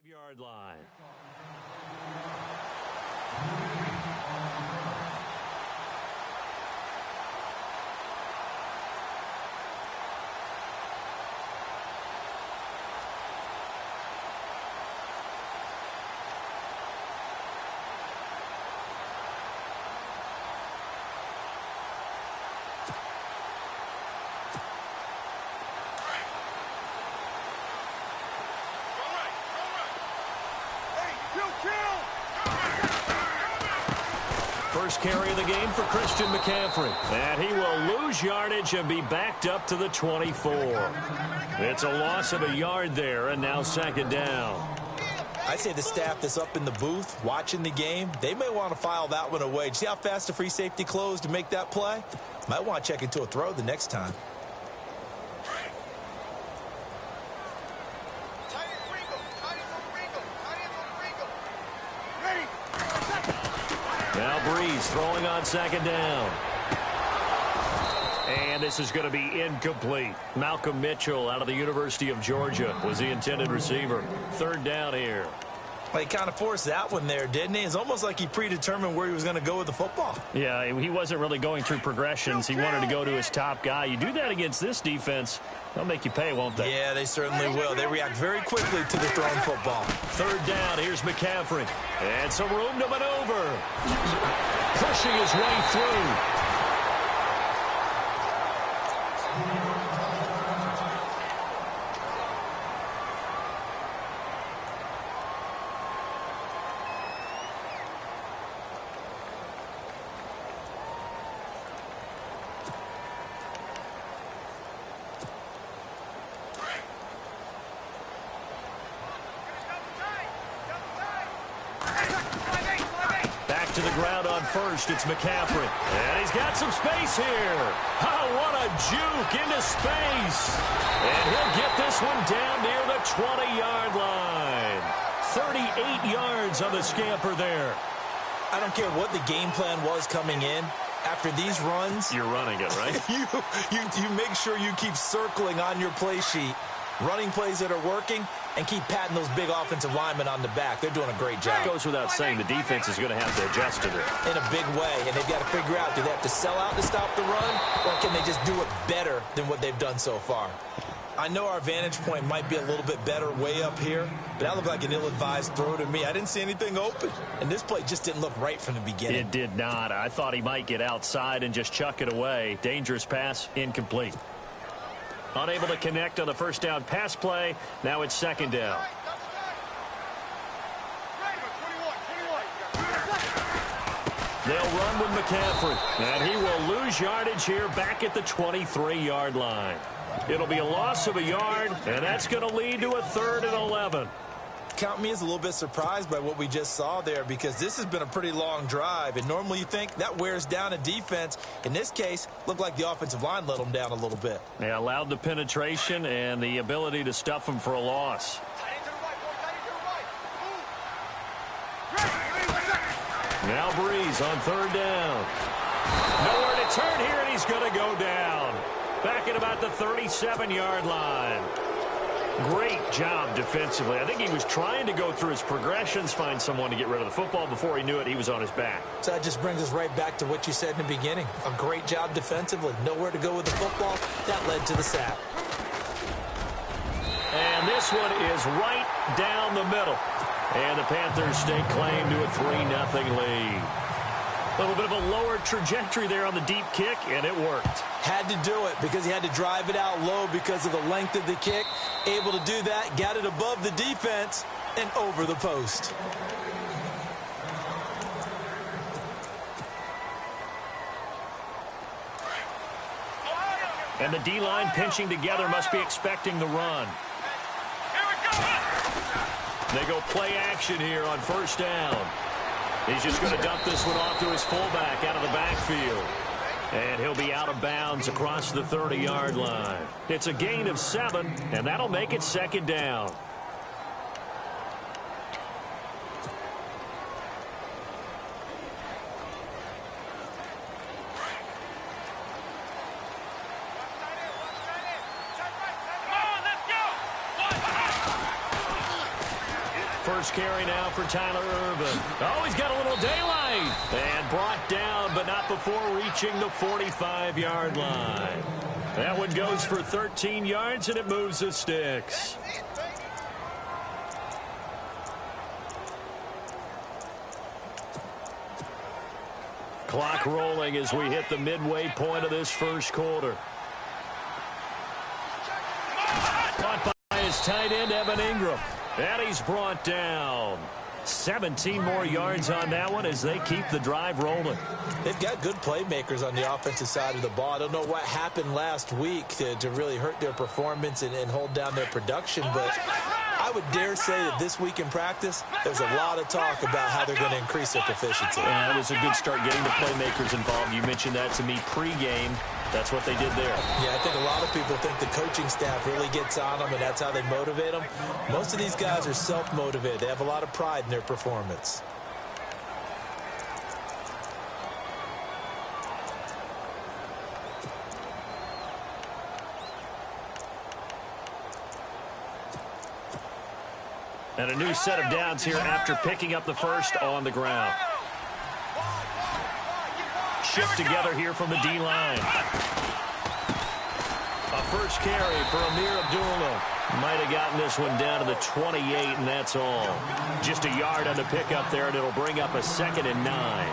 Yard line. First carry of the game for Christian McCaffrey. And he will lose yardage and be backed up to the 24. It's a loss of a yard there, and now second down. I say the staff that's up in the booth watching the game, they may want to file that one away. See how fast the free safety closed to make that play? Might want to check into a throw the next time. Now Breeze throwing on second down. And this is going to be incomplete. Malcolm Mitchell out of the University of Georgia was the intended receiver. Third down here. Well, he kind of forced that one there, didn't he? It's almost like he predetermined where he was going to go with the football. Yeah, he wasn't really going through progressions. He wanted to go to his top guy. You do that against this defense, they'll make you pay, won't they? Yeah, they certainly will. They react very quickly to the thrown football. Third down, here's McCaffrey. And some room to maneuver. Pushing his way through. To the ground on first, it's McCaffrey. And he's got some space here. Oh, what a juke into space. And he'll get this one down near the 20-yard line. 38 yards on the scamper there. I don't care what the game plan was coming in. After these runs, you're running it, right? you make sure you keep circling on your play sheet. Running plays that are working, and keep patting those big offensive linemen on the back. They're doing a great job. It goes without saying the defense is going to have to adjust to this. In a big way, and they've got to figure out, do they have to sell out to stop the run, or can they just do it better than what they've done so far? I know our vantage point might be a little bit better way up here, but that looked like an ill-advised throw to me. I didn't see anything open, and this play just didn't look right from the beginning. It did not. I thought he might get outside and just chuck it away. Dangerous pass, incomplete. Unable to connect on the first down pass play. Now it's second down. They'll run with McCaffrey. And he will lose yardage here back at the 23-yard line. It'll be a loss of a yard, and that's going to lead to a 3rd and 11. Count me as a little bit surprised by what we just saw there, because this has been a pretty long drive, and normally you think that wears down a defense. In this case, looked like the offensive line let them down a little bit. They allowed the penetration and the ability to stuff them for a loss. Now Breeze on third down. Nowhere to turn here, and he's going to go down. Back at about the 37-yard line. Great job defensively. I think he was trying to go through his progressions, find someone to get rid of the football. Before he knew it, he was on his back. So that just brings us right back to what you said in the beginning. A great job defensively. Nowhere to go with the football. That led to the sack. And this one is right down the middle. And the Panthers stake claim to a 3-0 lead. A little bit of a lower trajectory there on the deep kick, and it worked. Had to do it because he had to drive it out low because of the length of the kick. Able to do that, got it above the defense and over the post. And the D-line pinching together must be expecting the run. They go play action here on first down. He's just going to dump this one off to his fullback out of the backfield. And he'll be out of bounds across the 30-yard line. It's a gain of 7, and that'll make it second down. First carry now for Tyler Irvin. Oh, he's got a little daylight. And brought down, but not before reaching the 45-yard line. That one goes for 13 yards, and it moves the sticks. Clock rolling as we hit the midway point of this first quarter. Caught by his tight end, Evan Ingram. And he's brought down. 17 more yards on that one as they keep the drive rolling. They've got good playmakers on the offensive side of the ball. I don't know what happened last week to really hurt their performance and hold down their production, but I would dare say that this week in practice, there's a lot of talk about how they're going to increase their proficiency. Yeah, that was a good start getting the playmakers involved. You mentioned that to me pregame. That's what they did there. Yeah, I think a lot of people think the coaching staff really gets on them, and that's how they motivate them. Most of these guys are self-motivated. They have a lot of pride in their performance. And a new set of downs here after picking up the first on the ground. Shift together here from the D-line. A first carry for Amir Abdullah. Might have gotten this one down to the 28, and that's all. Just a yard on the pickup there, and it'll bring up a 2nd and 9.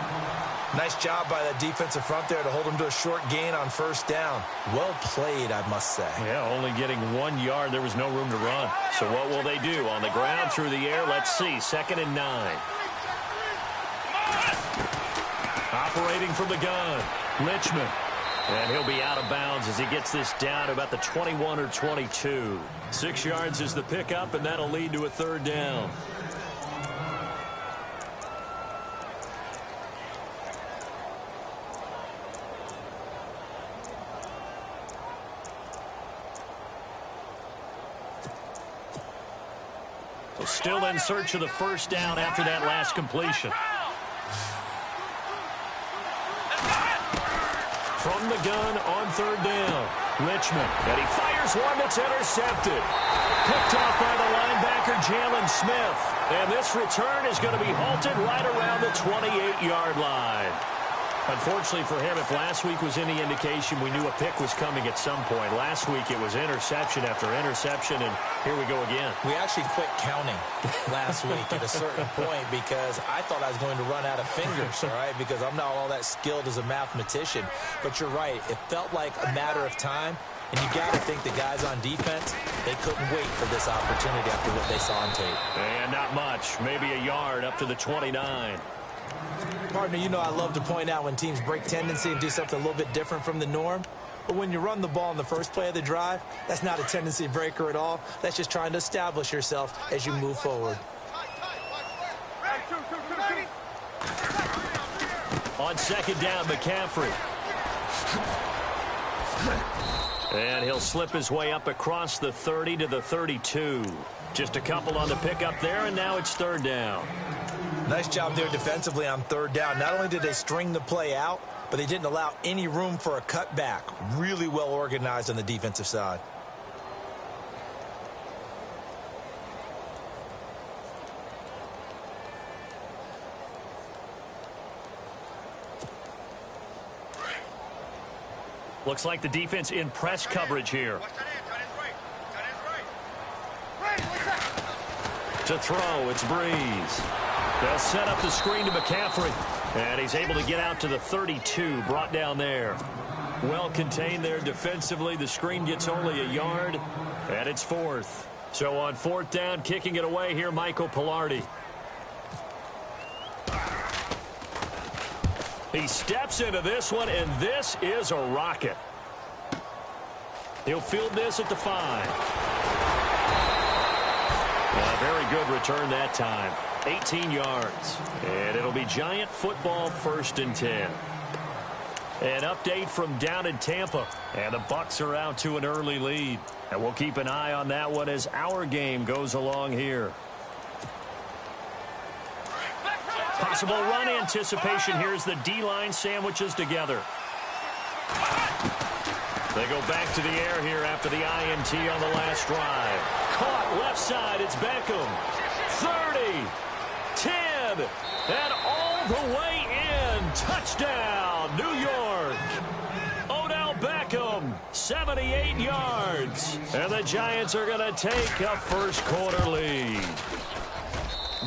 Nice job by that defensive front there to hold them to a short gain on first down. Well played, I must say. Yeah, only getting 1 yard. There was no room to run. So what will they do? On the ground, through the air, let's see. 2nd and 9. Operating from the gun, Richmond. And he'll be out of bounds as he gets this down to about the 21 or 22. 6 yards is the pickup, and that'll lead to a 3rd down. So still in search of the first down after that last completion. From the gun on 3rd down, Richmond. And he fires one that's intercepted. Picked off by the linebacker, Jalen Smith. And this return is going to be halted right around the 28-yard line. Unfortunately for him, if last week was any indication, we knew a pick was coming at some point. Last week it was interception after interception, and here we go again. We actually quit counting last week at a certain point because I thought I was going to run out of fingers, all right, because I'm not all that skilled as a mathematician. But you're right. It felt like a matter of time, and you got to think the guys on defense, they couldn't wait for this opportunity after what they saw on tape. And not much, maybe a yard up to the 29. Partner, you know I love to point out when teams break tendency and do something a little bit different from the norm. But when you run the ball in the first play of the drive, that's not a tendency breaker at all. That's just trying to establish yourself as you move forward. On 2nd down, McCaffrey. And he'll slip his way up across the 30 to the 32. Just a couple on the pickup there, and now it's 3rd down. Nice job there defensively on 3rd down. Not only did they string the play out, but they didn't allow any room for a cutback. Really well organized on the defensive side. Looks like the defense in press coverage here. To throw, it's Breeze. They'll set up the screen to McCaffrey. And he's able to get out to the 32, brought down there. Well contained there defensively. The screen gets only a yard, and it's 4th. So on 4th down, kicking it away here, Michael Pilardi. He steps into this one, and this is a rocket. He'll field this at the 5. A very good return that time. 18 yards. And it'll be Giant football, 1st and 10. An update from down in Tampa. And the Bucs are out to an early lead. And we'll keep an eye on that one as our game goes along here. Possible run anticipation here as the D-line sandwiches together. They go back to the air here after the INT on the last drive. Caught left side, it's Beckham. 30, 10, and all the way in. Touchdown, New York. Odell Beckham, 78 yards. And the Giants are going to take a first-quarter lead.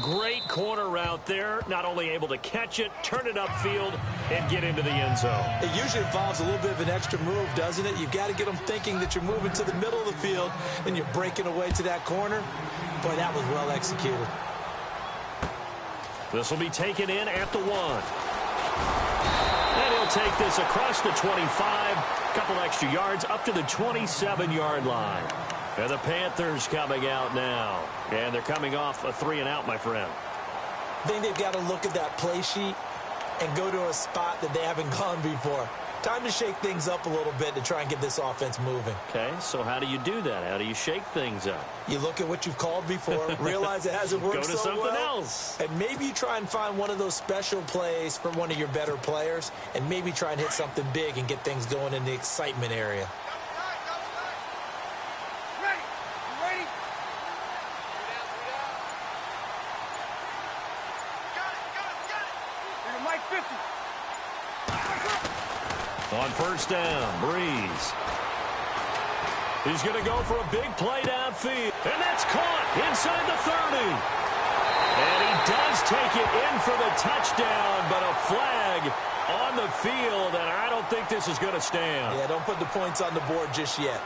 Great corner route there. Not only able to catch it, turn it upfield, and get into the end zone. It usually involves a little bit of an extra move, doesn't it? You've got to get them thinking that you're moving to the middle of the field and you're breaking away to that corner. Boy, that was well executed. This will be taken in at the 1. And he'll take this across the 25. Couple extra yards up to the 27-yard line. And the Panthers coming out now. And they're coming off a 3-and-out, my friend. I think they've got to look at that play sheet and go to a spot that they haven't gone before. Time to shake things up a little bit to try and get this offense moving. Okay, so how do you do that? How do you shake things up? You look at what you've called before, realize it hasn't worked so well. Go to something else. And maybe you try and find one of those special plays for one of your better players, and maybe try and hit something big and get things going in the excitement area. On first down, Breeze. He's going to go for a big play downfield. And that's caught inside the 30. And he does take it in for the touchdown, but a flag on the field, and I don't think this is going to stand. Yeah, don't put the points on the board just yet.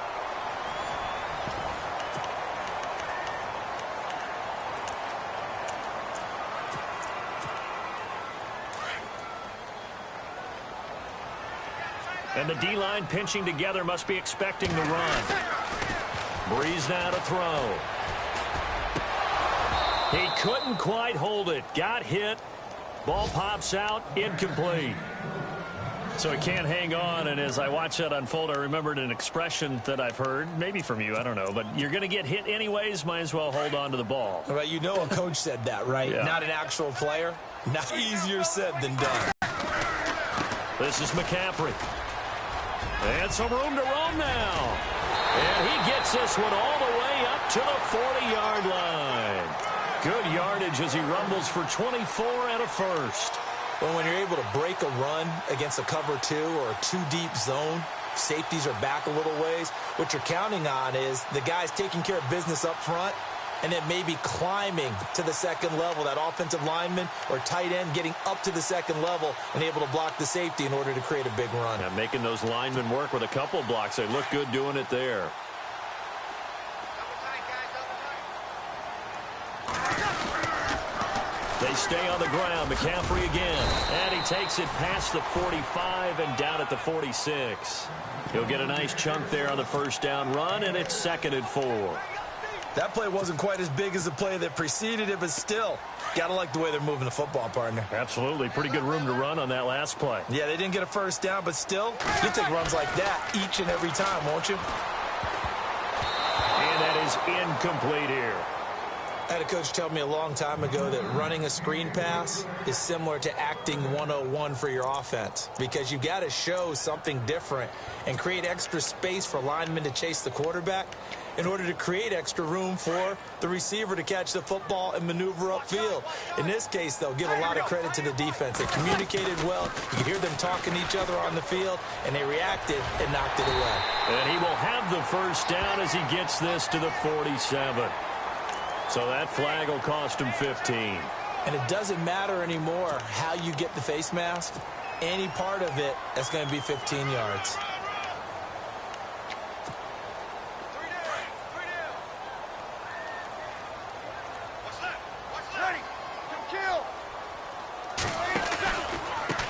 And the D-line pinching together must be expecting the run. Breeze now to throw. He couldn't quite hold it. Got hit. Ball pops out. Incomplete. So he can't hang on, and as I watch that unfold, I remembered an expression that I've heard, maybe from you, I don't know, but you're going to get hit anyways, might as well hold on to the ball. Well, you know a coach said that, right? Yeah. Not an actual player. Not easier said than done. This is McCaffrey. And some room to roam now. And he gets this one all the way up to the 40-yard line. Good yardage as he rumbles for 24 and a first. Well, when you're able to break a run against a cover 2 or a 2-deep zone, safeties are back a little ways. What you're counting on is the guys taking care of business up front and then maybe climbing to the second level, that offensive lineman or tight end getting up to the second level and able to block the safety in order to create a big run. Yeah, making those linemen work with a couple blocks. They look good doing it there. They stay on the ground. McCaffrey again. And he takes it past the 45 and down at the 46. He'll get a nice chunk there on the first down run, and it's 2nd and 4. That play wasn't quite as big as the play that preceded it, but still, got to like the way they're moving the football, partner. Absolutely. Pretty good room to run on that last play. Yeah, they didn't get a first down, but still, you'll take runs like that each and every time, won't you? And that is incomplete here. I had a coach tell me a long time ago that running a screen pass is similar to acting 101 for your offense, because you've got to show something different and create extra space for linemen to chase the quarterback in order to create extra room for the receiver to catch the football and maneuver upfield. In this case, they'll give a lot of credit to the defense. They communicated well. You could hear them talking to each other on the field, and they reacted and knocked it away. And he will have the first down as he gets this to the 47. So that flag will cost him 15. And it doesn't matter anymore how you get the face mask. Any part of it, that's going to be 15 yards.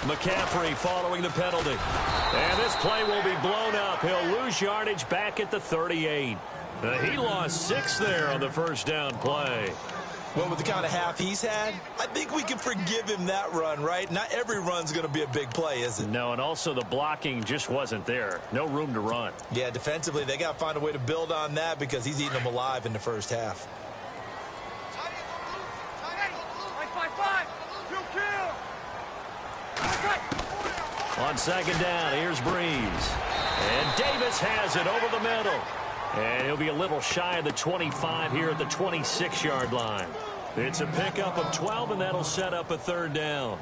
McCaffrey following the penalty. And this play will be blown up. He'll lose yardage back at the 38. He lost 6 there on the first down play. Well, with the kind of half he's had, I think we can forgive him that run, right? Not every run's going to be a big play, is it? No, and also the blocking just wasn't there. No room to run. Yeah, defensively, they got to find a way to build on that because he's eating them alive in the first half. On second down, here's Breeze. And Davis has it over the middle. And he'll be a little shy of the 25 here at the 26-yard line. It's a pickup of 12, and that'll set up a third down.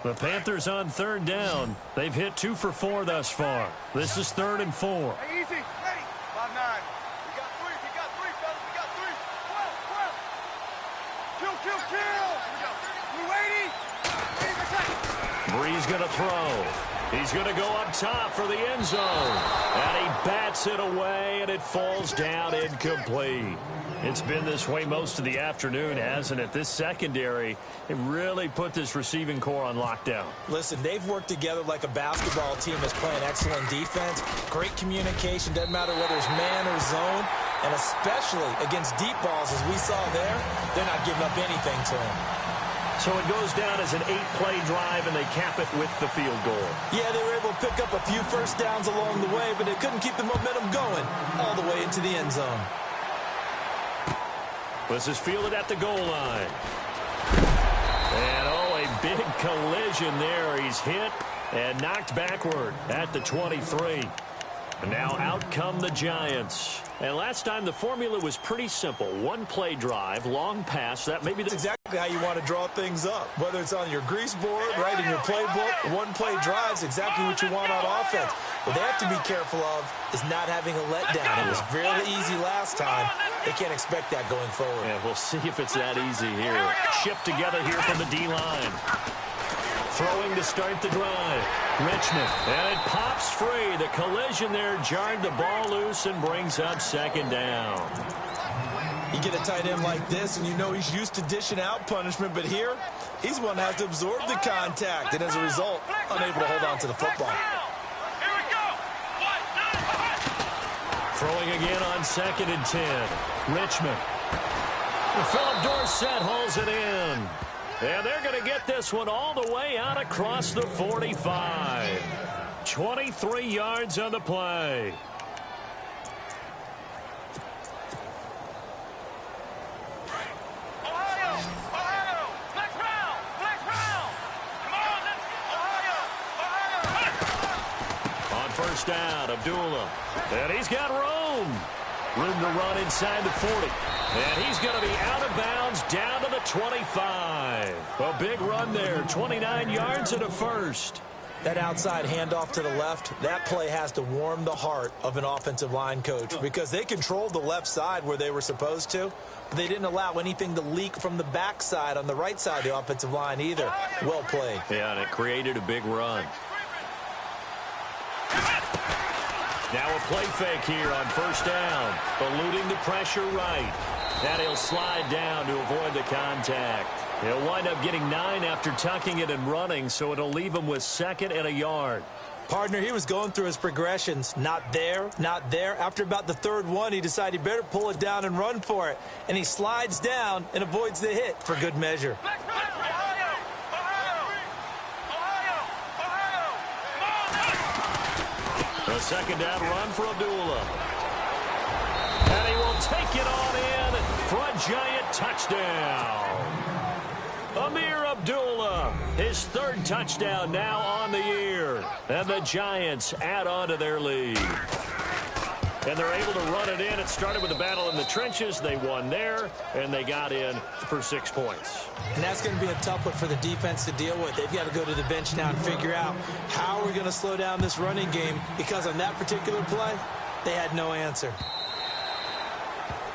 The Panthers on third down. They've hit 2 for 4 thus far. This is 3rd and 4. Hey, easy. Ready. 5-9. We got 3. We got 3, fellas. We got 3. 12. Kill. Here we go. You ready? Brees going to throw. He's going to go up top for the end zone. And he bats it away, and it falls down incomplete. It's been this way most of the afternoon, hasn't it? This secondary, it really put this receiving core on lockdown. Listen, they've worked together like a basketball team that's playing excellent defense. Great communication, doesn't matter whether it's man or zone. And especially against deep balls, as we saw there, they're not giving up anything to them. So it goes down as an 8-play drive, and they cap it with the field goal. Yeah, they were able to pick up a few first downs along the way, but they couldn't keep the momentum going all the way into the end zone. This is fielded at the goal line. And, a big collision there. He's hit and knocked backward at the 23. And now out come the Giants. And last time the formula was pretty simple. 1-play drive, long pass. That maybe That's exactly how you want to draw things up. Whether it's on your grease board, right, in your playbook, 1-play drive is exactly what you want on offense. What they have to be careful of is not having a letdown. It was really easy last time. They can't expect that going forward. Yeah, we'll see if it's that easy here. Shift together here from the D-line. Throwing to start the drive. Richmond. And it pops free. The collision there jarred the ball loose and brings up second down. You get a tight end like this, and you know he's used to dishing out punishment, but here, he's one that has to absorb the contact, and as a result, unable to hold on to the football. Throwing again on 2nd and 10. Richmond. Philip Dorsett hauls it in. And they're going to get this one all the way out across the 45. 23 yards on the play. On first down, Abdullah. And he's got room. Room to run inside the 40. And he's going to be out of bounds down to the 25. A big run there, 29 yards and a first. That outside handoff to the left, that play has to warm the heart of an offensive line coach because they controlled the left side where they were supposed to, but they didn't allow anything to leak from the backside on the right side of the offensive line either. Well played. Yeah, and it created a big run. Now a play fake here on first down. Eluding the pressure right. And he'll slide down to avoid the contact. He'll wind up getting 9 after tucking it and running, so it'll leave him with 2nd and a yard. Partner, he was going through his progressions. Not there, not there. After about the 3rd one, he decided he better pull it down and run for it. And he slides down and avoids the hit for good measure. A 2nd down run for Abdullah. And he will take it on in for a giant touchdown. Amir Abdullah, his 3rd touchdown now on the year. And the Giants add on to their lead. And they're able to run it in. It started with a battle in the trenches. They won there, and they got in for 6 points. And that's going to be a tough one for the defense to deal with. They've got to go to the bench now and figure out how we're going to slow down this running game, because on that particular play, they had no answer.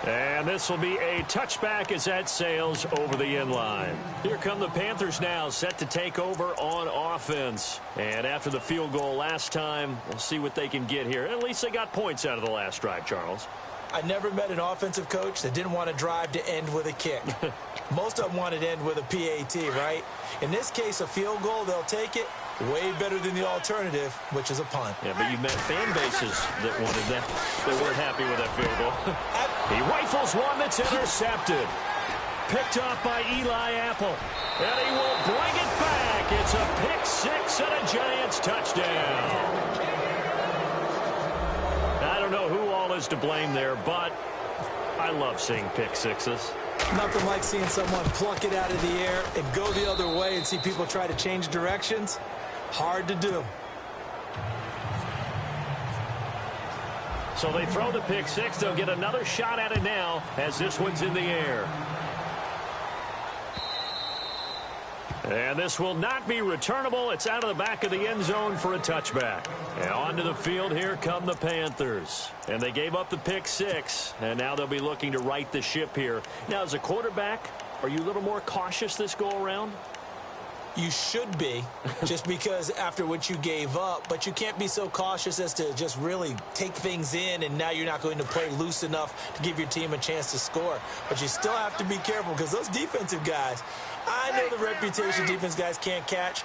And this will be a touchback as that sails over the end line. Here come the Panthers now, set to take over on offense. And after the field goal last time, we'll see what they can get here. At least they got points out of the last drive, Charles. I never met an offensive coach that didn't want to drive to end with a kick. Most of them wanted to end with a PAT, right? In this case, a field goal, they'll take it. Way better than the alternative, which is a punt. Yeah, but you met fan bases that wanted that. They weren't happy with that field goal. He rifles one that's intercepted. Picked off by Eli Apple. And he will bring it back. It's a pick 6 and a Giants touchdown. I don't know who all is to blame there, but I love seeing pick sixes. Nothing like seeing someone pluck it out of the air and go the other way and see people try to change directions. Hard to do. So they throw the pick six. They'll get another shot at it now as this one's in the air. And this will not be returnable. It's out of the back of the end zone for a touchback. And onto the field, here come the Panthers. And they gave up the pick six, and now they'll be looking to right the ship here. Now, as a quarterback, are you a little more cautious this go-around? You should be, just because after what you gave up, but you can't be so cautious as to just really take things in, and now you're not going to play loose enough to give your team a chance to score. But you still have to be careful because those defensive guys, I know the reputation defense guys can't catch.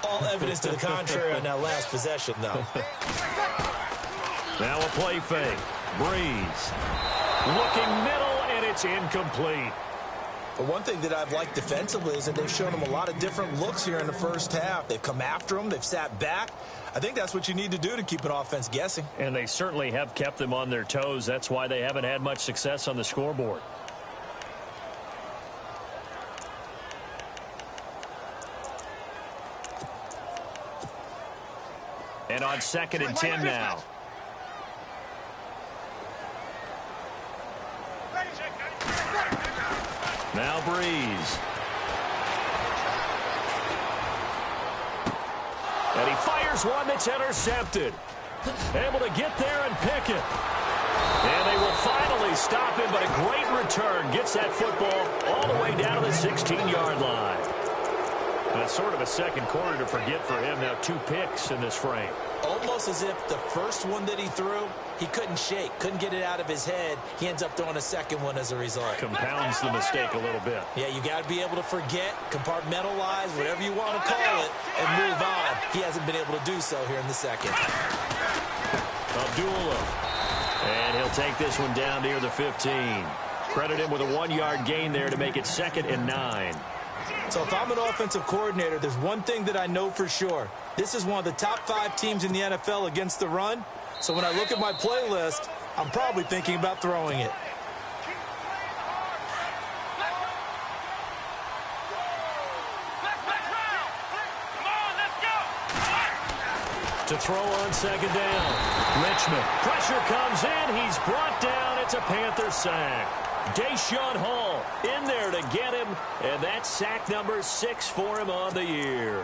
All evidence to the contrary on that last possession, though. Now a play fake. Breeze. Looking middle, and it's incomplete. But one thing that I've liked defensively is that they've shown them a lot of different looks here in the first half. They've come after them. They've sat back. I think that's what you need to do to keep an offense guessing. And they certainly have kept them on their toes. That's why they haven't had much success on the scoreboard. And on 2nd and 10 now. Now Breeze. And he fires one that's intercepted. Able to get there and pick it. And they will finally stop him, but a great return. Gets that football all the way down to the 16-yard line. That's sort of a second quarter to forget for him. Now 2 picks in this frame. Almost as if the first one that he threw, he couldn't shake, couldn't get it out of his head. He ends up throwing a second one as a result. Compounds the mistake a little bit. Yeah, you got to be able to forget, compartmentalize, whatever you want to call it, and move on. He hasn't been able to do so here in the second. Abdullah. And he'll take this one down near the 15. Credit him with a 1-yard gain there to make it 2nd and 9. So if I'm an offensive coordinator, there's one thing that I know for sure. This is one of the top 5 teams in the NFL against the run. So when I look at my playlist, I'm probably thinking about throwing it. To throw on 2nd down. Richmond. Pressure comes in. He's brought down. It's a Panther sack. Deshaun Hall in there to get him, and that's sack number 6 for him on the year.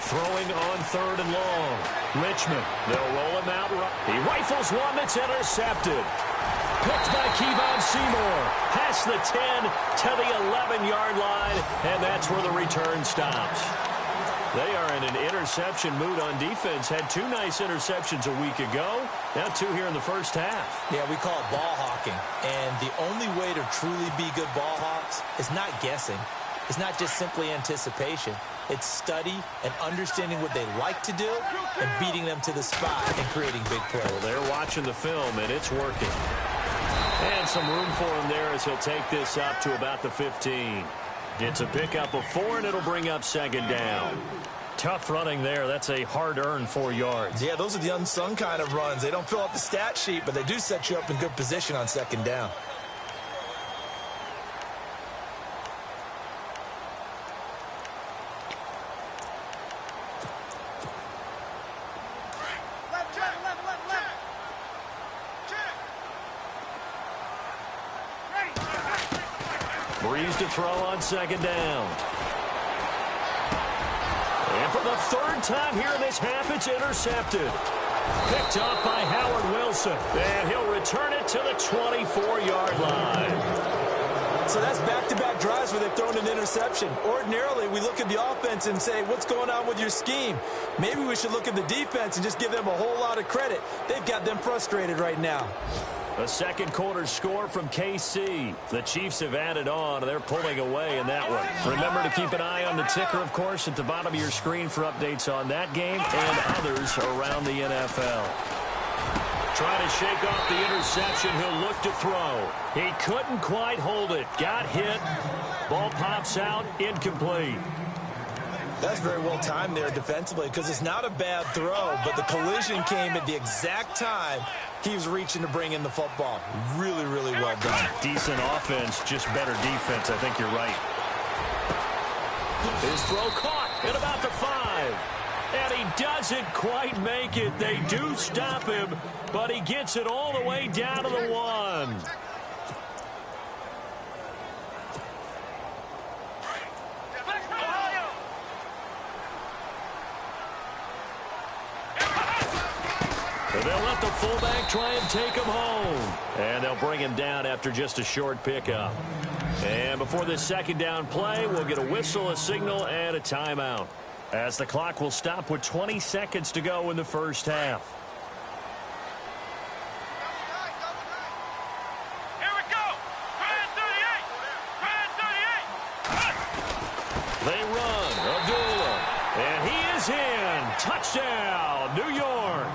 Throwing on 3rd and long. Richmond, they'll roll him out. He rifles one that's intercepted. Picked by Kevon Seymour. Past the 10 to the 11-yard line, and that's where the return stops. They are in an interception mood on defense. Had 2 nice interceptions a week ago. Now 2 here in the first half. Yeah, we call it ball hawking. And the only way to truly be good ball hawks is not guessing. It's not just simply anticipation. It's study and understanding what they like to do and beating them to the spot and creating big plays. Well, they're watching the film, and it's working. And some room for him there as he'll take this up to about the 15. It's a pickup of 4, and it'll bring up 2nd down. Tough running there. That's a hard-earned 4 yards. Yeah, those are the unsung kind of runs. They don't fill out the stat sheet, but they do set you up in good position on 2nd down. Breeze to throw on 2nd down. And for the 3rd time here in this half, it's intercepted. Picked up by Howard Wilson. And he'll return it to the 24-yard line. So that's back-to-back drives where they've thrown an interception. Ordinarily, we look at the offense and say, what's going on with your scheme? Maybe we should look at the defense and just give them a whole lot of credit. They've got them frustrated right now. A second quarter score from KC. The Chiefs have added on. They're pulling away in that one. Remember to keep an eye on the ticker, of course, at the bottom of your screen for updates on that game and others around the NFL. Trying to shake off the interception. He'll look to throw. He couldn't quite hold it. Got hit. Ball pops out. Incomplete. That's very well timed there defensively because it's not a bad throw, but the collision came at the exact time he was reaching to bring in the football. Really, really well done. Decent offense, just better defense. I think you're right. His throw caught at about the 5. And he doesn't quite make it. They do stop him, but he gets it all the way down to the 1. They'll let the fullback try and take him home. And they'll bring him down after just a short pickup. And before this second down play, we'll get a whistle, a signal, and a timeout, as the clock will stop with 20 seconds to go in the first half. Here we go. Try 38. They run. Abdullah. And he is in. Touchdown, New York.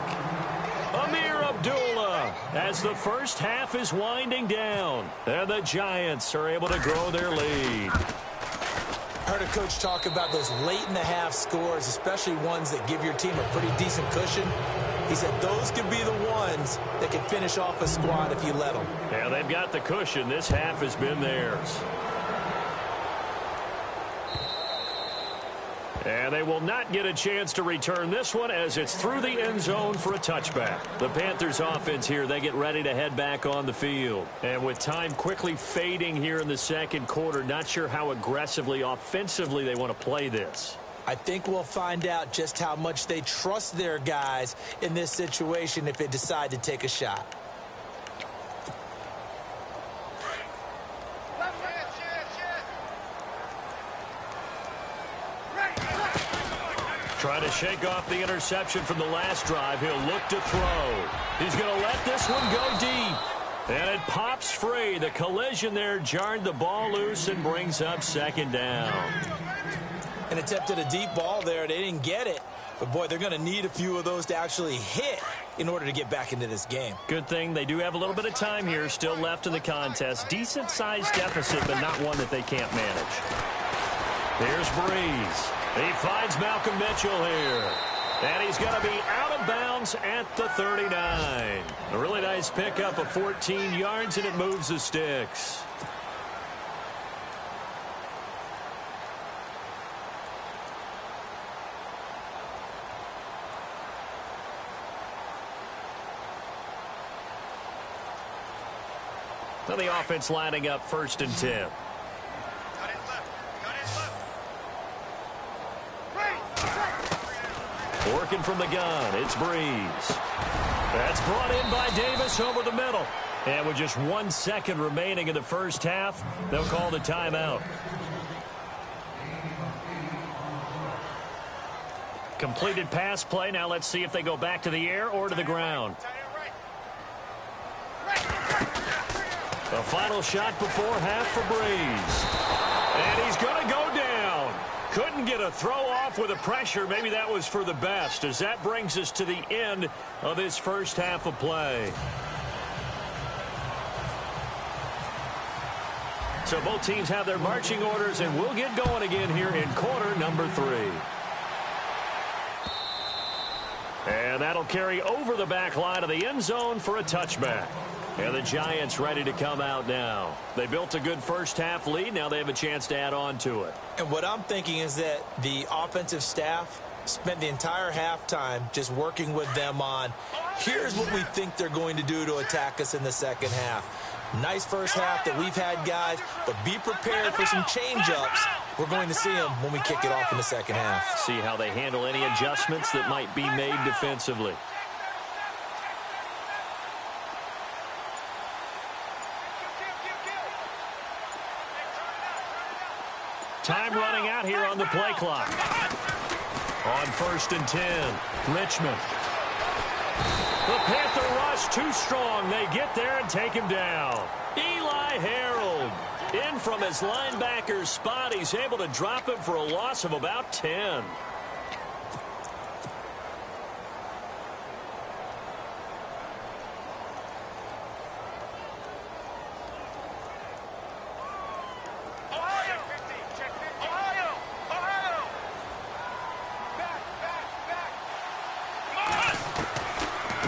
Amir Abdullah, as the first half is winding down. And the Giants are able to grow their lead. Heard a coach talk about those late-in-the-half scores, especially ones that give your team a pretty decent cushion. He said those could be the ones that can finish off a squad if you let them. Yeah, they've got the cushion. This half has been theirs. And they will not get a chance to return this one as it's through the end zone for a touchback. The Panthers offense here, they get ready to head back on the field. And with time quickly fading here in the second quarter, not sure how aggressively, offensively they want to play this. I think we'll find out just how much they trust their guys in this situation if they decide to take a shot. Trying to shake off the interception from the last drive. He'll look to throw. He's going to let this one go deep. And it pops free. The collision there jarred the ball loose and brings up second down. An attempt at a deep ball there. They didn't get it. But, boy, they're going to need a few of those to actually hit in order to get back into this game. Good thing they do have a little bit of time here still left in the contest. Decent-sized deficit, but not one that they can't manage. Here's Breeze. He finds Malcolm Mitchell here. And he's going to be out of bounds at the 39. A really nice pickup of 14 yards, and it moves the sticks. Now the offense lining up 1st and 10. Working from the gun, it's Breeze. That's brought in by Davis over the middle. And with just 1 second remaining in the first half, they'll call the timeout. Completed pass play. Now let's see if they go back to the air or to the ground. The final shot before half for Breeze. And he's going to go down. Couldn't get a throw off with the pressure. Maybe that was for the best, as that brings us to the end of this first half of play. So both teams have their marching orders, and we'll get going again here in quarter number 3. And that'll carry over the back line of the end zone for a touchback. And the Giants ready to come out now. They built a good first half lead. Now they have a chance to add on to it. And what I'm thinking is that the offensive staff spent the entire halftime just working with them on, here's what we think they're going to do to attack us in the second half. Nice first half that we've had, guys, but be prepared for some change-ups. We're going to see them when we kick it off in the second half. See how they handle any adjustments that might be made defensively. Time running out here on the play clock. On 1st and 10, Richmond. The Panther rush too strong. They get there and take him down. Eli Harold in from his linebacker's spot. He's able to drop him for a loss of about 10.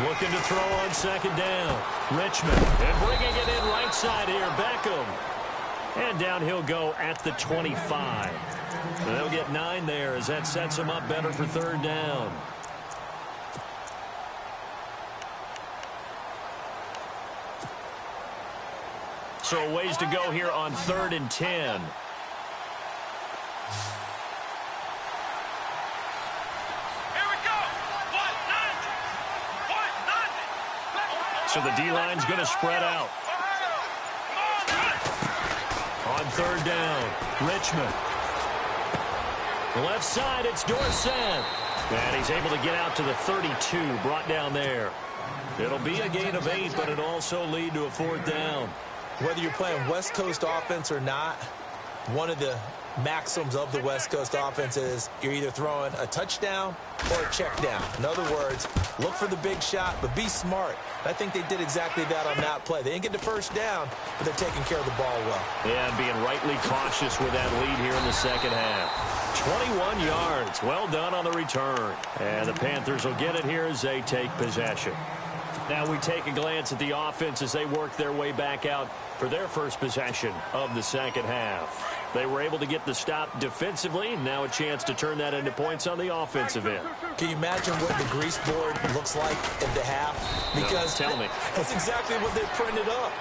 Looking to throw on second down. Richmond, and bringing it in right side here, Beckham. And down he'll go at the 25. And they'll get 9 there as that sets them up better for third down. So a ways to go here on 3rd and 10. So the D-line's going to spread out. On 3rd down, Richmond. Left side, it's Dorsett. And he's able to get out to the 32, brought down there. It'll be a gain of 8, but it'll also lead to a 4th down. Whether you're playing West Coast offense or not, one of the maxims of the West Coast offense is you're either throwing a touchdown or a check down. In other words, look for the big shot, but be smart. I think they did exactly that on that play. They didn't get the first down, but they're taking care of the ball well. Yeah, being rightly cautious with that lead here in the second half. 21 yards. Well done on the return. And the Panthers will get it here as they take possession. Now we take a glance at the offense as they work their way back out for their first possession of the second half. They were able to get the stop defensively. Now a chance to turn that into points on the offensive end. Can you imagine what the grease board looks like at the half? Because no, tell me. That's exactly what they printed up.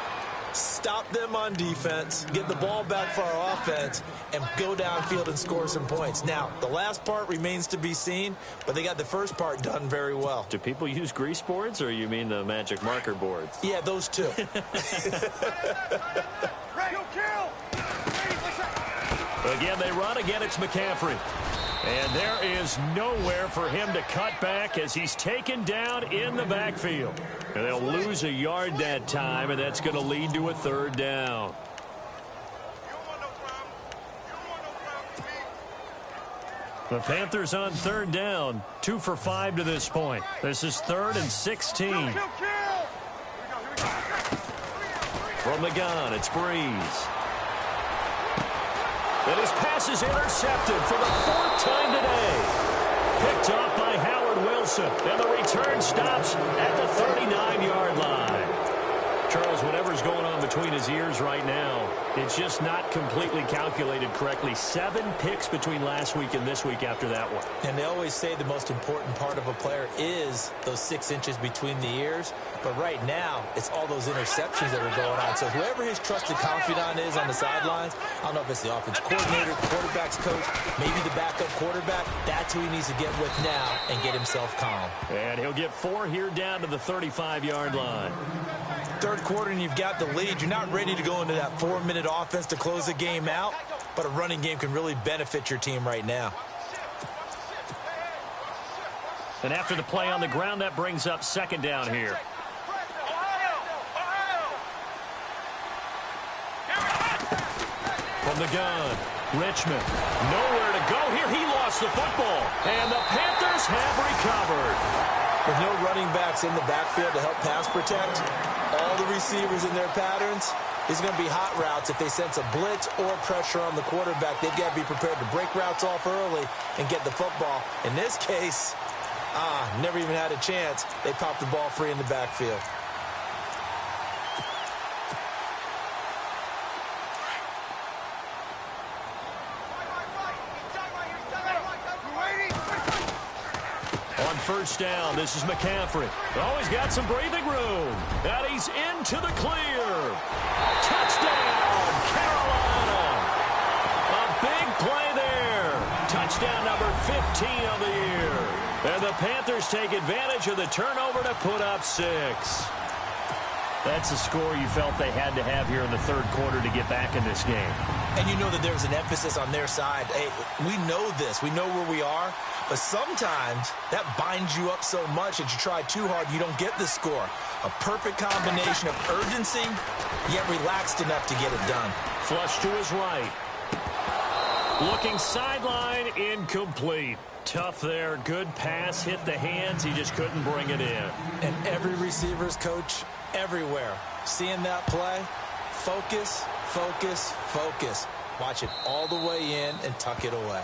Stop them on defense, get the ball back for our offense, and go downfield and score some points. Now, the last part remains to be seen, but they got the first part done very well. Do people use grease boards, or you mean the magic marker boards? Yeah, those two. Again, they run. Again, it's McCaffrey. And there is nowhere for him to cut back as he's taken down in the backfield. And they'll lose a yard that time, and that's going to lead to a 3rd down. The Panthers on 3rd down, 2 for 5 to this point. This is 3rd and 16. From the gun, it's Breeze. And his pass is intercepted for the 4th time today. Picked off by Howard Wilson. And the return stops at the 39-yard line. Charles, whatever's going on between his ears right now, it's just not completely calculated correctly. 7 picks between last week and this week after that one. And they always say the most important part of a player is those 6 inches between the ears. But right now, it's all those interceptions that are going on. So whoever his trusted confidant is on the sidelines, I don't know if it's the offense coordinator, the quarterback's coach, maybe the backup quarterback, that's who he needs to get with now and get himself calm. And he'll get 4 here down to the 35-yard line. 3rd quarter and you've got the lead. You're not ready to go into that 4-minute offense to close the game out, but a running game can really benefit your team right now. And after the play on the ground, that brings up 2nd down here. From the gun, Richmond. Nowhere to go here. He lost the football. And the Panthers have recovered. With no running backs in the backfield to help pass protect, all the receivers in their patterns, these are going to be hot routes. If they sense a blitz or pressure on the quarterback, they've got to be prepared to break routes off early and get the football. In this case, never even had a chance. They popped the ball free in the backfield. On 1st down, this is McCaffrey. Oh, he's got some breathing room. And he's into the clear. Touchdown, Carolina. A big play there. Touchdown number 15 of the year. And the Panthers take advantage of the turnover to put up 6. That's a score you felt they had to have here in the 3rd quarter to get back in this game. And you know that there's an emphasis on their side. Hey, we know this. We know where we are. But sometimes that binds you up so much that you try too hard, you don't get the score. A perfect combination of urgency, yet relaxed enough to get it done. Flush to his right. Looking sideline, incomplete. Tough there. Good pass. Hit the hands. He just couldn't bring it in. And every receiver's coach everywhere. Seeing that play, focus, focus, focus. Watch it all the way in and tuck it away.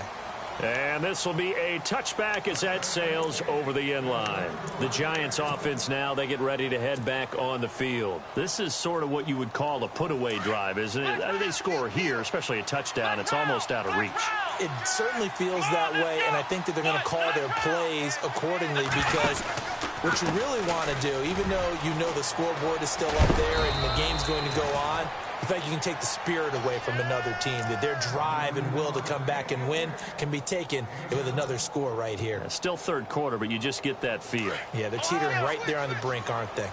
And this will be a touchback as that sails over the end line. The Giants offense now, they get ready to head back on the field. This is sort of what you would call a put-away drive, isn't it? They score here, especially a touchdown. It's almost out of reach. It certainly feels that way, and I think that they're going to call their plays accordingly because what you really want to do, even though you know the scoreboard is still up there and the game's going to go on, in fact, you can take the spirit away from another team. That their drive and will to come back and win can be taken with another score right here. Yeah, still third quarter, but you just get that feel. Yeah, they're teetering right there on the brink, aren't they?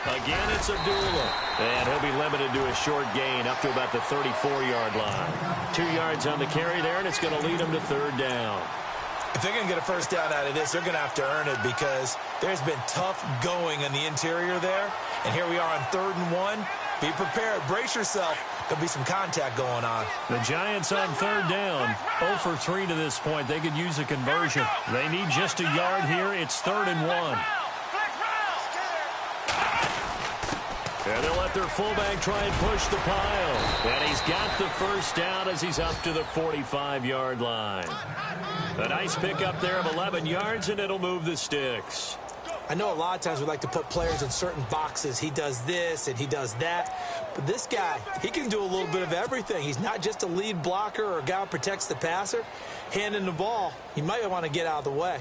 Again, it's Abdullah. And he'll be limited to a short gain up to about the 34-yard line. 2 yards on the carry there, and it's going to lead them to third down. If they're going to get a first down out of this, they're going to have to earn it because there's been tough going in the interior there. And here we are on 3rd and 1. Be prepared. Brace yourself. There'll be some contact going on. The Giants on 3rd down. 0 for 3 to this point. They could use a conversion. They need just a yard here. It's 3rd and 1. And they'll let their fullback try and push the pile. And he's got the first down as he's up to the 45-yard line. A nice pickup there of 11 yards, and it'll move the sticks. I know a lot of times we like to put players in certain boxes. He does this and he does that. But this guy, he can do a little bit of everything. He's not just a lead blocker or a guy who protects the passer. Handing the ball, he might want to get out of the way.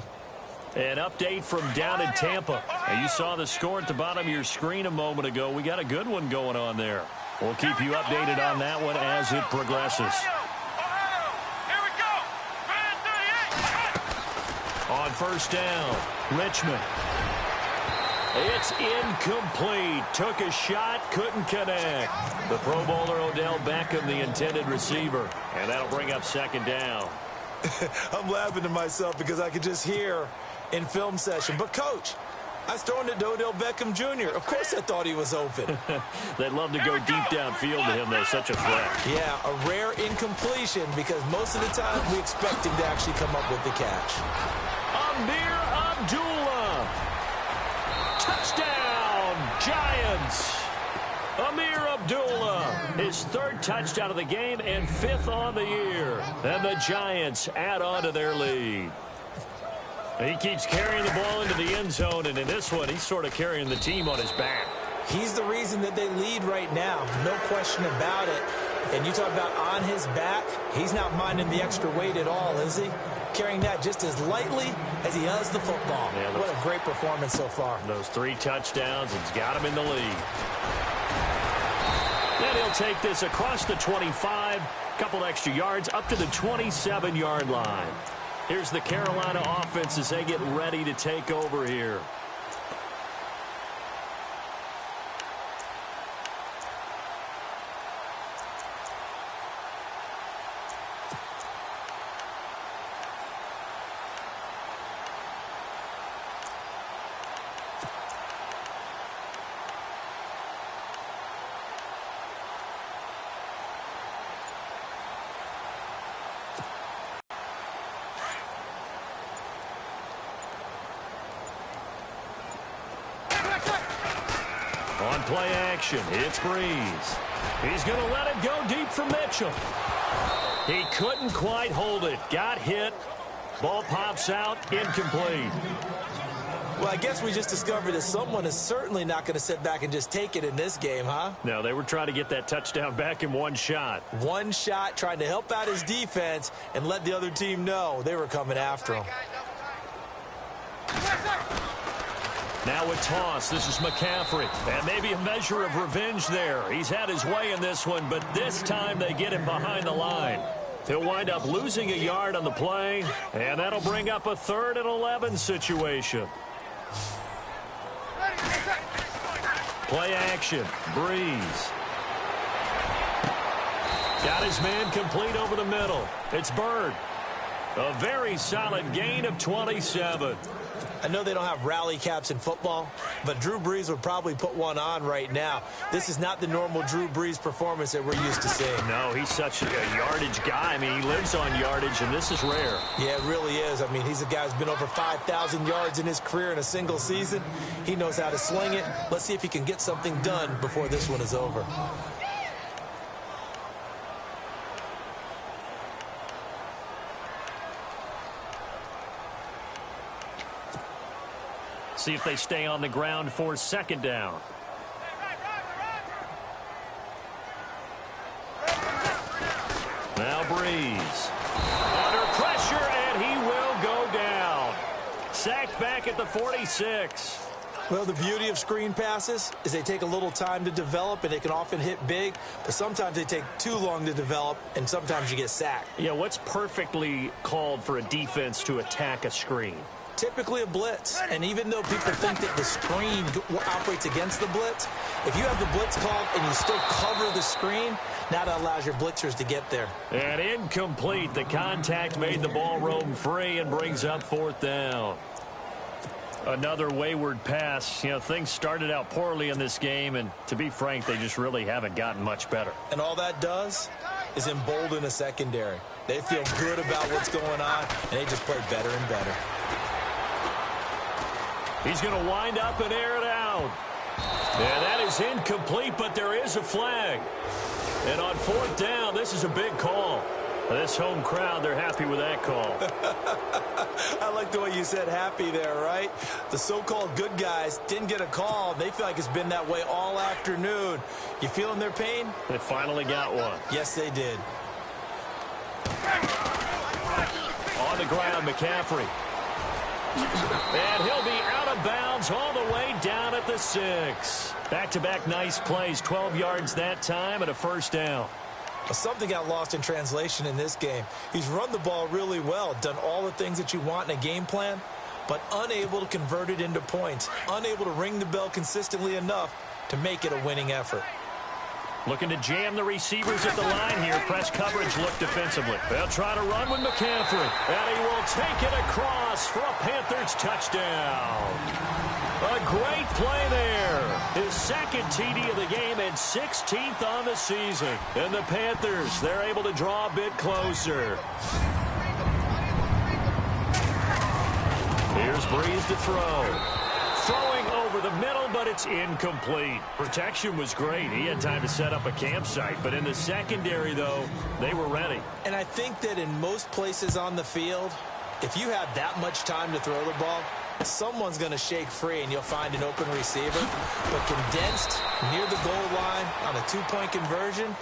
An update from down in Tampa. Now, you saw the score at the bottom of your screen a moment ago. We got a good one going on there. We'll keep you updated on that one as it progresses. On first down, Richmond. It's incomplete. Took a shot, couldn't connect. The Pro Bowler Odell Beckham, the intended receiver. And that'll bring up 2nd down. I'm laughing to myself because I could just hear in film session. But, Coach, I was throwing it to Odell Beckham Jr. Of course I thought he was open. They'd love to go deep downfield to him, though. Such a threat. Yeah, a rare incompletion because most of the time we expect him to actually come up with the catch. Amir Abdullah. Touchdown, Giants. Amir Abdullah, his 3rd touchdown of the game and 5th on the year. And the Giants add on to their lead. He keeps carrying the ball into the end zone, and in this one, he's sort of carrying the team on his back. He's the reason that they lead right now, no question about it. And you talk about on his back, he's not minding the extra weight at all, is he? Carrying that just as lightly as he does the football. Yeah, what a great performance so far. Those 3 touchdowns, it's got him in the lead. Then he'll take this across the 25, couple extra yards, up to the 27-yard line. Here's the Carolina offense as they get ready to take over here. On play action, it's Breeze. He's going to let it go deep for Mitchell. He couldn't quite hold it. Got hit. Ball pops out, incomplete. Well, I guess we just discovered that someone is certainly not going to sit back and just take it in this game, huh? No, they were trying to get that touchdown back in one shot. One shot, trying to help out his defense and let the other team know they were coming after him. Now with toss, this is McCaffrey. And maybe a measure of revenge there. He's had his way in this one, but this time they get him behind the line. He'll wind up losing a yard on the play, and that'll bring up a 3rd and 11 situation. Play action, Breeze. Got his man complete over the middle. It's Bird. A very solid gain of 27. I know they don't have rally caps in football, but Drew Brees would probably put one on right now. This is not the normal Drew Brees performance that we're used to seeing. No, he's such a yardage guy. I mean, he lives on yardage, and this is rare. Yeah, it really is. I mean, he's a guy who's been over 5,000 yards in his career in a single season. He knows how to sling it. Let's see if he can get something done before this one is over. See if they stay on the ground for second down. Now Breeze. Under pressure, and he will go down. Sacked back at the 46. Well, the beauty of screen passes is they take a little time to develop, and they can often hit big, but sometimes they take too long to develop, and sometimes you get sacked. Yeah, what's perfectly called for a defense to attack a screen? Typically a blitz, and even though people think that the screen operates against the blitz, if you have the blitz called and you still cover the screen, now that allows your blitzers to get there. And incomplete. The contact made the ball roam free and brings up fourth down. Another wayward pass. You know, things started out poorly in this game, and to be frank, they just really haven't gotten much better. And all that does is embolden a secondary. They feel good about what's going on, and they just play better and better. He's going to wind up and air it out. And that is incomplete, but there is a flag. And on fourth down, this is a big call. This home crowd, they're happy with that call. I like the way you said happy there, right? The so-called good guys didn't get a call. They feel like it's been that way all afternoon. You feeling their pain? They finally got one. Yes, they did. On the ground, McCaffrey. And he'll be out of bounds all the way down at the 6. Back-to-back nice plays, 12 yards that time and a first down. Something got lost in translation in this game. He's run the ball really well, done all the things that you want in a game plan, but unable to convert it into points, unable to ring the bell consistently enough to make it a winning effort. Looking to jam the receivers at the line here. Press coverage look defensively. They'll try to run with McCaffrey. And he will take it across for a Panthers touchdown. A great play there. His second TD of the game and 16th on the season. And the Panthers, they're able to draw a bit closer. Here's Breeze to throw. Throwing over the middle, but it's incomplete. Protection was great. He had time to set up a campsite. But in the secondary, though, they were ready. And I think that in most places on the field, if you have that much time to throw the ball, someone's going to shake free and you'll find an open receiver. But condensed near the goal line on a two-point conversion,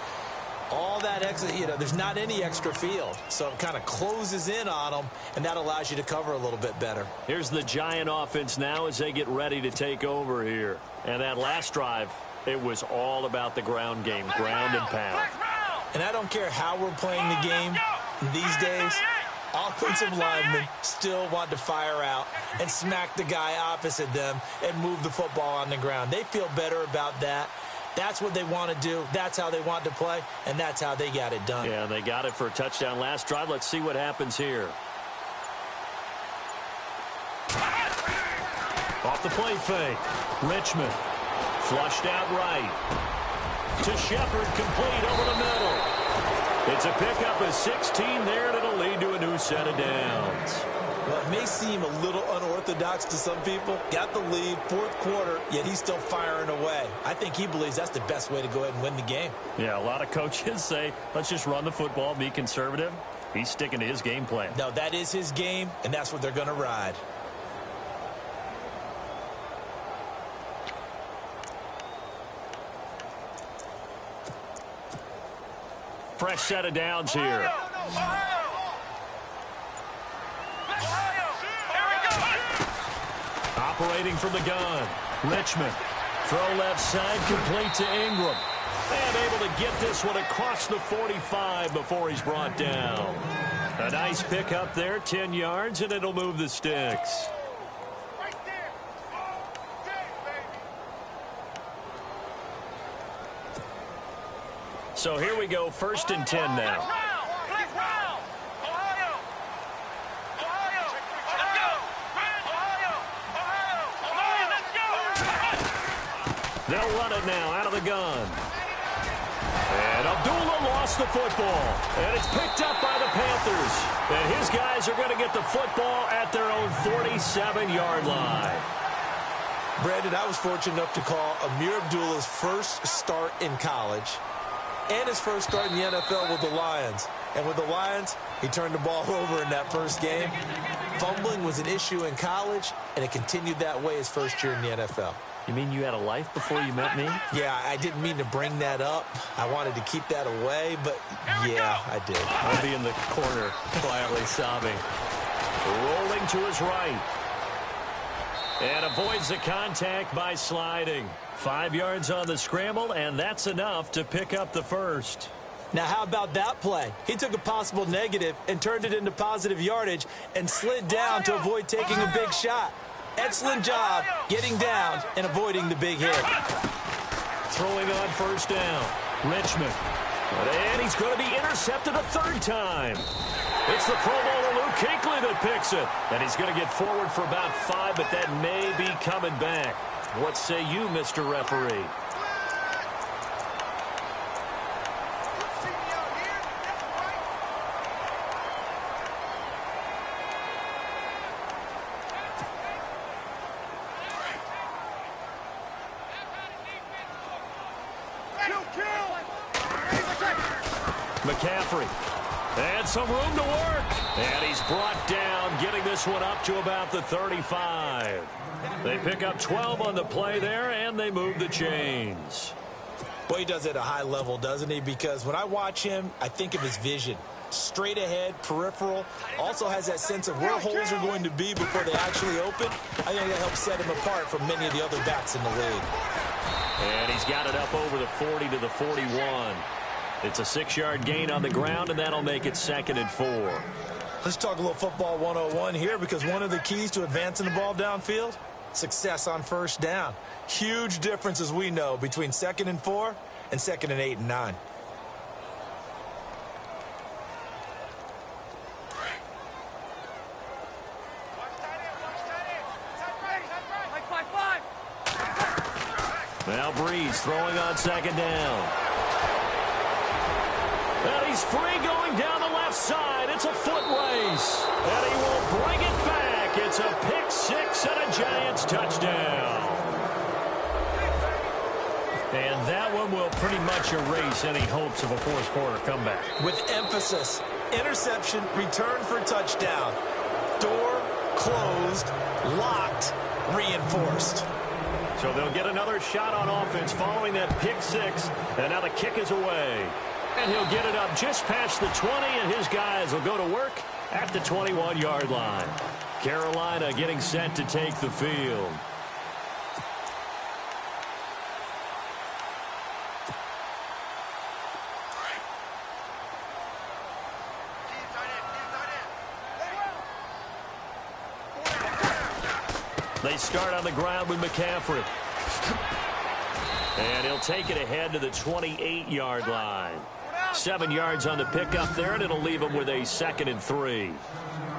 all that extra, you know, there's not any extra field. So it kind of closes in on them, and that allows you to cover a little bit better. Here's the Giant offense now as they get ready to take over here. And that last drive, it was all about the ground game, ground and pound. And I don't care how we're playing the game these days, offensive linemen still want to fire out and smack the guy opposite them and move the football on the ground. They feel better about that. That's what they want to do. That's how they want to play, and that's how they got it done. Yeah, they got it for a touchdown last drive. Let's see what happens here. Off the play fake. Richmond flushed out right. To Shepard, complete over the middle. It's a pickup of 16 there, and it'll lead to a new set of downs. Well, it may seem a little unorthodox to some people. Got the lead, fourth quarter, yet he's still firing away. I think he believes that's the best way to go ahead and win the game. Yeah, a lot of coaches say, let's just run the football, be conservative. He's sticking to his game plan. No, that is his game, and that's what they're going to ride. Fresh set of downs here. Operating from the gun. Richmond. Throw left side, complete to Ingram. And able to get this one across the 45 before he's brought down. A nice pick up there, 10 yards, and it'll move the sticks. So here we go, 1st and 10 now. They'll run it now out of the gun. And Abdullah lost the football. And it's picked up by the Panthers. And his guys are going to get the football at their own 47-yard line. Brandon, I was fortunate enough to call Amir Abdullah's first start in college and his first start in the NFL with the Lions. And with the Lions, he turned the ball over in that first game. Fumbling was an issue in college, and it continued that way his first year in the NFL. You mean you had a life before you met me? Yeah, I didn't mean to bring that up. I wanted to keep that away, but yeah, I did. I'll be in the corner quietly sobbing. Rolling to his right. And avoids the contact by sliding. 5 yards on the scramble, and that's enough to pick up the first. Now, how about that play? He took a possible negative and turned it into positive yardage and slid down to avoid taking a big shot. Excellent job getting down and avoiding the big hit. Throwing on first down. Richmond. And he's going to be intercepted a third time. It's the Pro Bowler Luke Kuechly that picks it. And he's going to get forward for about 5, but that may be coming back. What say you, Mr. Referee? McCaffrey. And some room to work. And he's brought down, getting this one up to about the 35. They pick up 12 on the play there, and they move the chains. Well, he does it at a high level, doesn't he? Because when I watch him, I think of his vision. Straight ahead, peripheral. Also has that sense of where holes are going to be before they actually open. I think that helps set him apart from many of the other backs in the league. And he's got it up over the 40 to the 41. It's a 6-yard gain on the ground, and that'll make it 2nd and 4. Let's talk a little football 101 here, because one of the keys to advancing the ball downfield, success on first down. Huge difference, as we know, between 2nd and 4 and 2nd and 8 and 9. Now Breeze throwing on 2nd down. And he's free going down the left side. It's a foot race. And he will bring it back. It's a pick 6 and a Giants touchdown. And that one will pretty much erase any hopes of a fourth quarter comeback. With emphasis, interception, return for touchdown. Door closed, locked, reinforced. So they'll get another shot on offense following that pick 6. And now the kick is away. And he'll get it up just past the 20, and his guys will go to work at the 21-yard line. Carolina getting set to take the field. They start on the ground with McCaffrey. And he'll take it ahead to the 28-yard line. 7 yards on the pickup there, and it'll leave him with a 2nd and 3.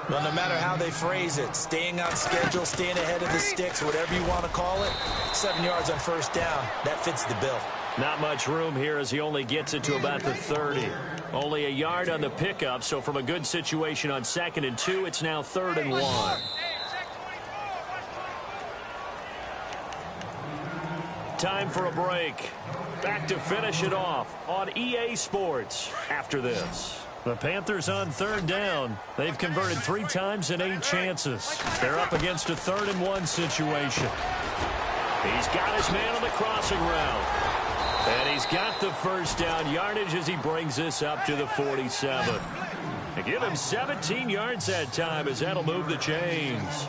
Well, no matter how they phrase it, staying on schedule, staying ahead of the sticks, whatever you want to call it, 7 yards on first down, that fits the bill. Not much room here as he only gets it to about the 30. Only a yard on the pickup, so from a good situation on 2nd and 2, it's now 3rd and 1. Time for a break. Back to finish it off on EA Sports after this. The Panthers on 3rd down. They've converted 3 times in 8 chances. They're up against a 3rd and 1 situation. He's got his man on the crossing route. And he's got the first down yardage as he brings this up to the 47. And give him 17 yards that time as that'll move the chains.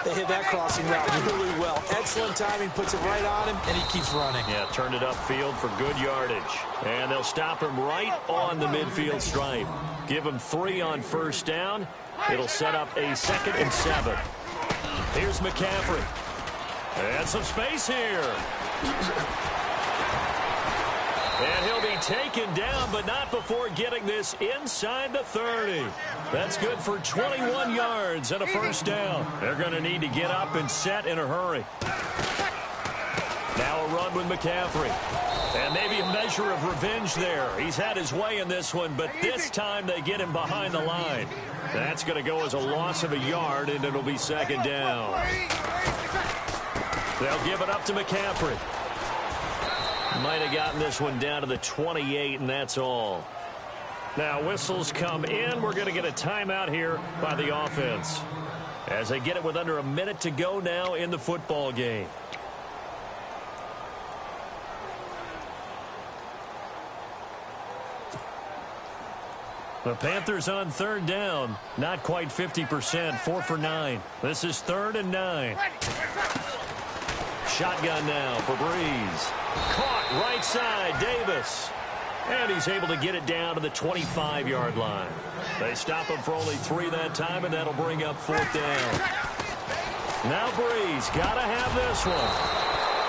They hit that crossing route really well. Excellent timing, puts it right on him, and he keeps running. Yeah, turned it upfield for good yardage. And they'll stop him right on the midfield stripe. Give him 3 on first down. It'll set up a 2nd and 7. Here's McCaffrey. And some space here. And he'll be taken down, but not before getting this inside the 30. That's good for 21 yards and a first down. They're going to need to get up and set in a hurry. Now a run with McCaffrey. And maybe a measure of revenge there. He's had his way in this one, but this time they get him behind the line. That's going to go as a loss of a yard, and it'll be 2nd down. They'll give it up to McCaffrey. Might have gotten this one down to the 28, and that's all. Now whistles come in. We're going to get a timeout here by the offense as they get it with under a minute to go now in the football game. The Panthers on third down. Not quite 50%. 4 for 9. This is 3rd and 9. Shotgun now for Breeze. Caught right side, Davis. And he's able to get it down to the 25-yard line. They stop him for only 3 that time, and that'll bring up 4th down. Now Breeze got to have this one.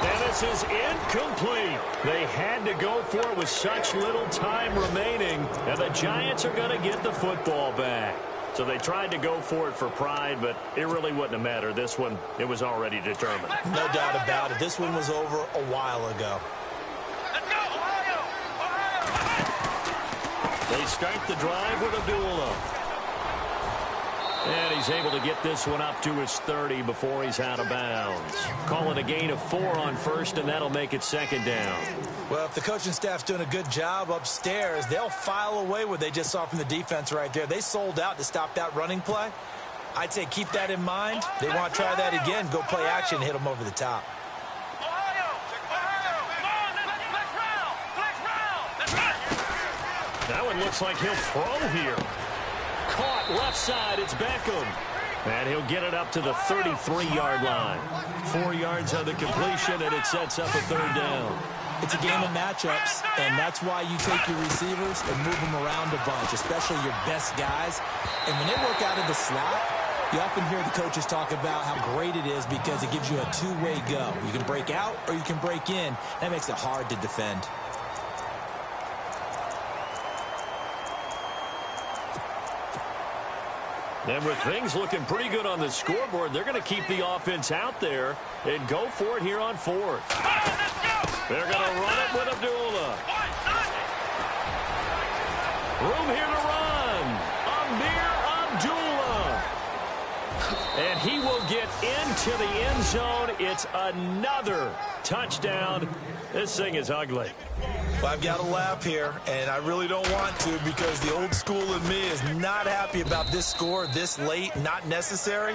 And this is incomplete. They had to go for it with such little time remaining. And the Giants are going to get the football back. So they tried to go for it for pride, but it really wouldn't have mattered. This one, it was already determined. No doubt about it. This one was over a while ago. Let's go, Ohio! Ohio! They start the drive with Abdullah. And he's able to get this one up to his 30 before he's out of bounds. Call it a gain of 4 on first, and that'll make it 2nd down. Well, if the coaching staff's doing a good job upstairs, they'll file away what they just saw from the defense right there. They sold out to stop that running play. I'd say keep that in mind. They want to try that again. Go play action, hit them over the top. Ohio! Ohio! Come on, let's round! That one looks like he'll throw here. Caught left side, it's Beckham. And he'll get it up to the 33-yard line. 4 yards on the completion, and it sets up a 3rd down. It's a game of matchups, and that's why you take your receivers and move them around a bunch, especially your best guys. And when they work out of the slot, you often hear the coaches talk about how great it is because it gives you a two-way go. You can break out or you can break in. That makes it hard to defend. And with things looking pretty good on the scoreboard, they're going to keep the offense out there and go for it here on 4th. They're going to run it with Abdullah. Room here to run. Amir Abdullah. And he will get into the end zone. It's another touchdown. This thing is ugly. Well, I've got to laugh here, and I really don't want to because the old school in me is not happy about this score this late, not necessary.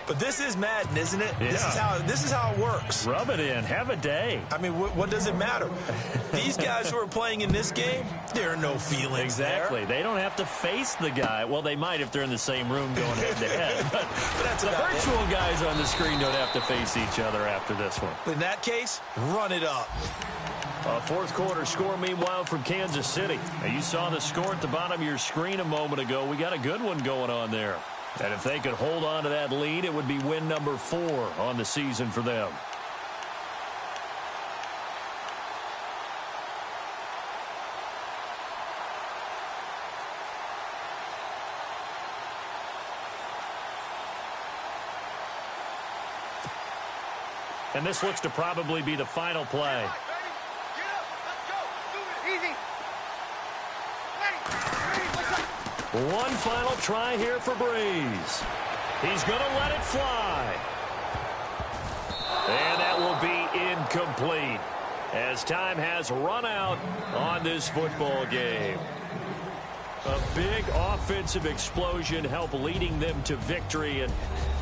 But this is Madden, isn't it? Yeah. This is how it works. Rub it in. Have a day. I mean, what does it matter? These guys who are playing in this game, there are no feelings Exactly. there. They don't have to face the guy. Well, they might if they're in the same room going head-to-head. But that's the about virtual guys on the screen don't have to face each other after this one. In that case, run it up. A 4th quarter score, meanwhile, from Kansas City. Now, you saw the score at the bottom of your screen a moment ago. We got a good one going on there. And if they could hold on to that lead, it would be win number 4 on the season for them. And this looks to probably be the final play. Get up, let's go! Do it! Easy! Ready, One final try here for Breeze. He's going to let it fly. And that will be incomplete as time has run out on this football game. A big offensive explosion helped leading them to victory. And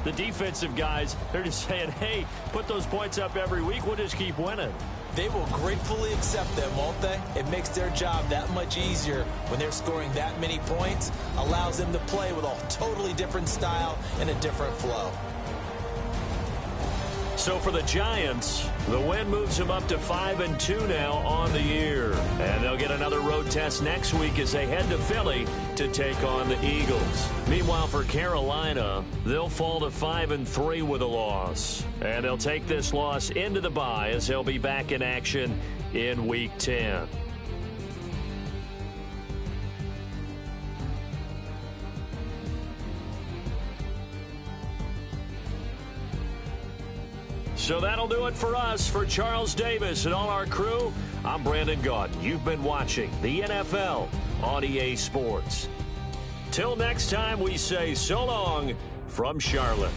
the defensive guys, they're just saying, hey, put those points up every week. We'll just keep winning. They will gratefully accept them, won't they? It makes their job that much easier when they're scoring that many points. Allows them to play with a totally different style and a different flow. So for the Giants, the win moves them up to 5-2 now on the year. And they'll get another road test next week as they head to Philly to take on the Eagles. Meanwhile, for Carolina, they'll fall to 5-3 with a loss. And they'll take this loss into the bye as they'll be back in action in Week 10. So that'll do it for us. For Charles Davis and all our crew, I'm Brandon Gaudin. You've been watching the NFL on EA Sports. Till next time, we say so long from Charlotte.